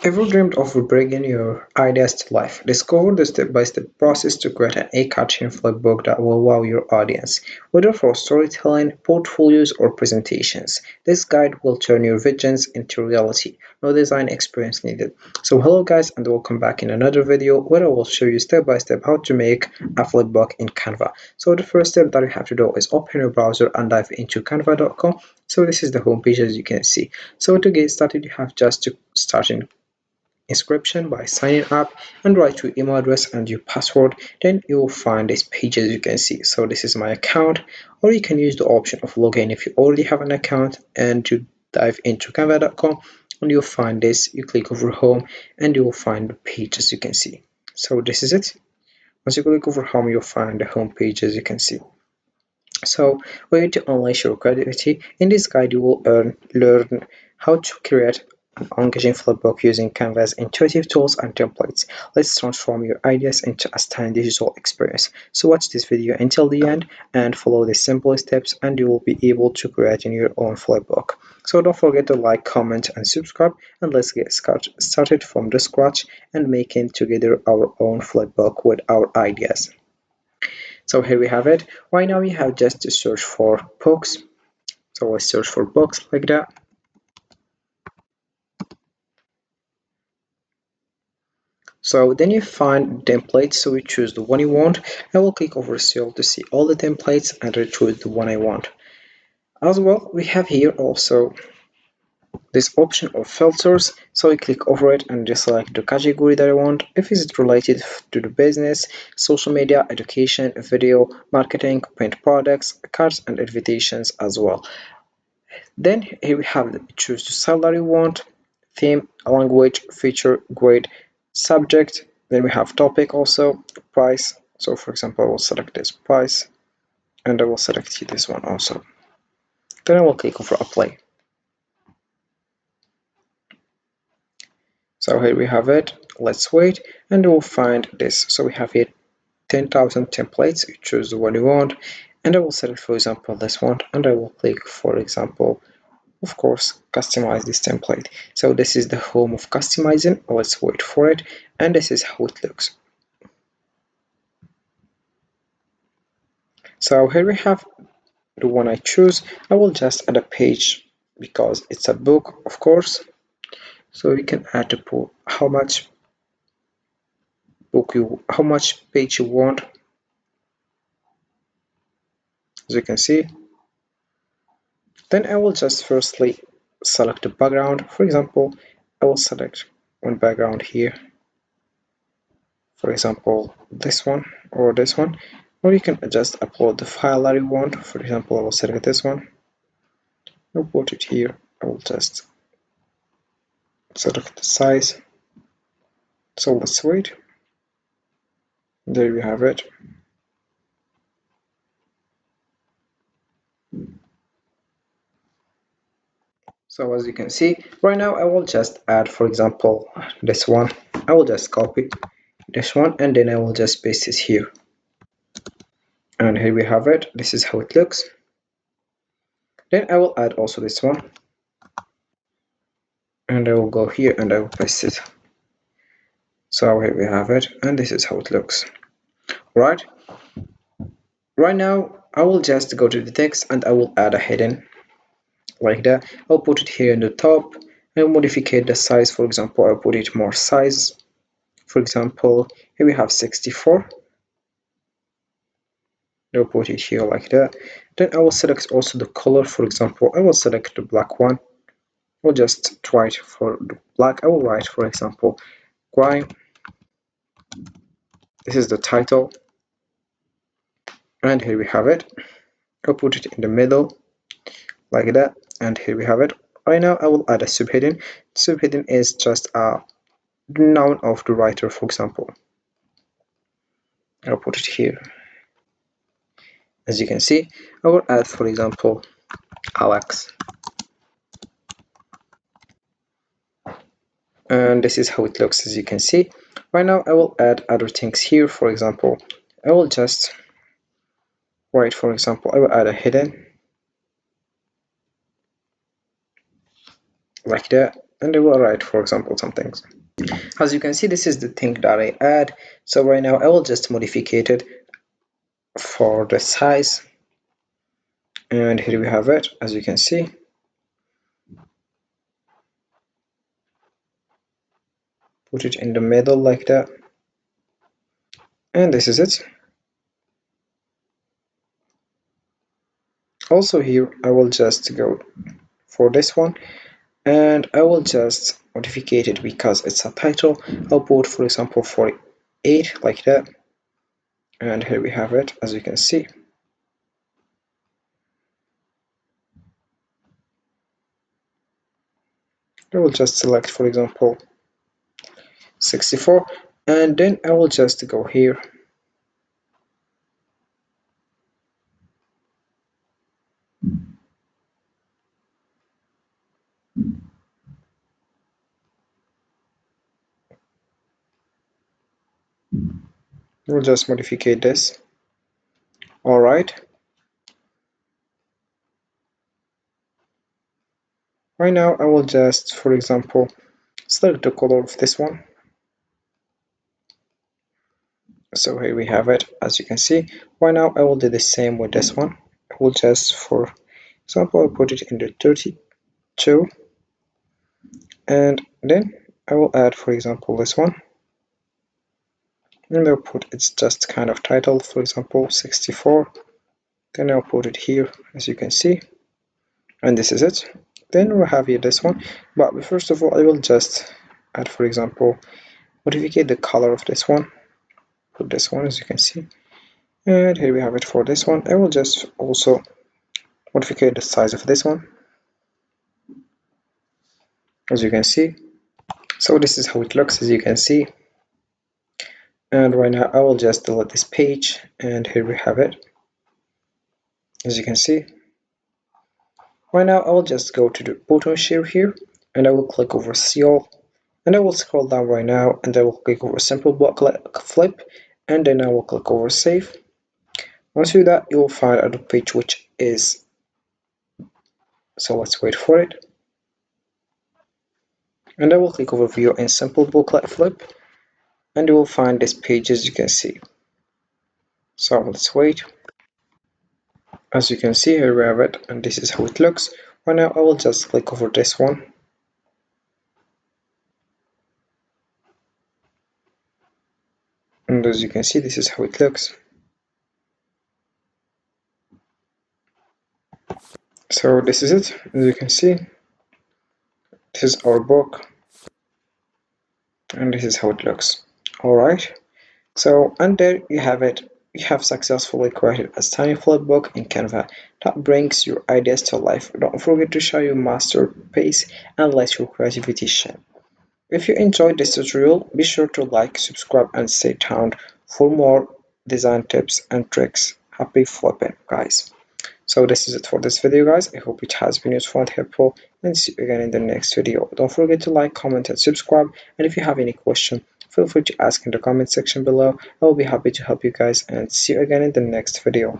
Ever dreamed of bringing your ideas to life? Discover the step-by-step process to create an eye-catching flipbook that will wow your audience. Whether for storytelling, portfolios, or presentations, this guide will turn your visions into reality. No design experience needed. So hello guys and welcome back in another video where I will show you step-by-step how to make a flipbook in Canva. So the first step that you have to do is open your browser and dive into canva.com. So this is the homepage as you can see. So to get started you have just to start in inscription by signing up and write your email address and your password. Then you will find this page as you can see. So this is my account, or you can use the option of login if you already have an account, and to dive into canva.com and you'll find this. You click over home and you will find the page as you can see. So this is it. Once you click over home you'll find the home page as you can see. So we need to unleash your creativity. In this guide you will learn how to create an engaging flipbook using Canva's intuitive tools and templates. Let's transform your ideas into a stunning digital experience. So watch this video until the end and follow the simple steps and you will be able to create in your own flipbook. So don't forget to like, comment and subscribe, and let's get started from the scratch and making together our own flipbook with our ideas. So here we have it. Right now we have just to search for books. So let's search for books like that. So then you find templates, so we choose the one you want. I will click over seal to see all the templates and I choose the one I want. As well, we have here also this option of filters, so I click over it and just select the category that I want. If it's related to the business, social media, education, video, marketing, print products, cards and invitations as well. Then here we have choose the style that you want, theme, language, feature, grade, subject. Then we have topic also, price. So for example, I will select this price and I will select this one also. Then I will click over apply. So here we have it. Let's wait and we'll find this. So we have here 10,000 templates. You choose the one you want and I will select for example this one and I will click for example, of course, customize this template. So this is the home of customizing. Let's wait for it and this is how it looks. So here we have the one I choose. I will just add a page because it's a book, of course. So you can add to how much page you want. As you can see, then I will just firstly select the background. For example, I will select one background here, for example this one or this one, or you can just upload the file that you want. For example, I will select this one, I'll put it here. I will just select the size. So let's wait. There we have it. So as you can see, right now I will just add, for example, this one. I will just copy this one and then I will just paste this here. And here we have it. This is how it looks. Then I will add also this one. And I will go here and I will paste it. So here we have it, and this is how it looks. Right now I will just go to the text and I will add a heading like that. I'll put it here in the top and modify the size. For example, I'll put it more size. For example, here we have 64. I'll put it here like that. Then I will select also the color. For example, I will select the black one. I'll just try it for the black. I will write, for example, crime. This is the title. And here we have it. I'll put it in the middle like that, and here we have it. Right now I will add a subheading. Subheading is just a noun of the writer. For example, I'll put it here. As you can see, I will add, for example, Alex, and this is how it looks. As you can see, right now I will add other things here. For example, I will just write, for example, I will add a heading like that. and I will write, for example, some things. As you can see, this is the thing that I add. So right now I will just modify it for the size, and here we have it. As you can see, put it in the middle like that, and this is it. Also here I will just go for this one, and I will just modify it because it's a title. I'll put, for example, 48 like that, and here we have it. As you can see, I will just select, for example, 64, and then I will just go here, we'll just modify this. Alright, right now I will just, for example, select the color of this one. So here we have it. As you can see, right now I will do the same with this one. I will just, for example, I'll put it in the 32, and then I will add, for example, this one, and I'll put it's just kind of title, for example, 64. Then I'll put it here, as you can see, and this is it. Then we'll have here this one, but first of all I will just add, for example, modify the color of this one. Put this one, as you can see, and here we have it for this one. I will just also modify the size of this one, as you can see. So this is how it looks, as you can see. And right now I will just delete this page, and here we have it, as you can see. Right now I will just go to the bottom share here, and I will click over see all, and I will scroll down right now, and I will click over simple block flip, and then I will click over save. Once you do that, you will find a page which is, so let's wait for it, and I will click over view and simple booklet flip, and you will find this page, as you can see. So let's wait. As you can see, here we have it, and this is how it looks. Right now I will just click over this one, and as you can see, this is how it looks. So this is it. As you can see, this is our book, and this is how it looks. Alright, so and there you have it. You have successfully created a stunning flipbook in Canva that brings your ideas to life. Don't forget to share your masterpiece and let your creativity shine. If you enjoyed this tutorial, be sure to like, subscribe, and stay tuned for more design tips and tricks. Happy flipping, guys! So this is it for this video, guys. I hope it has been useful and helpful, and see you again in the next video. Don't forget to like, comment, and subscribe, and if you have any question, feel free to ask in the comment section below. I will be happy to help you guys, and see you again in the next video.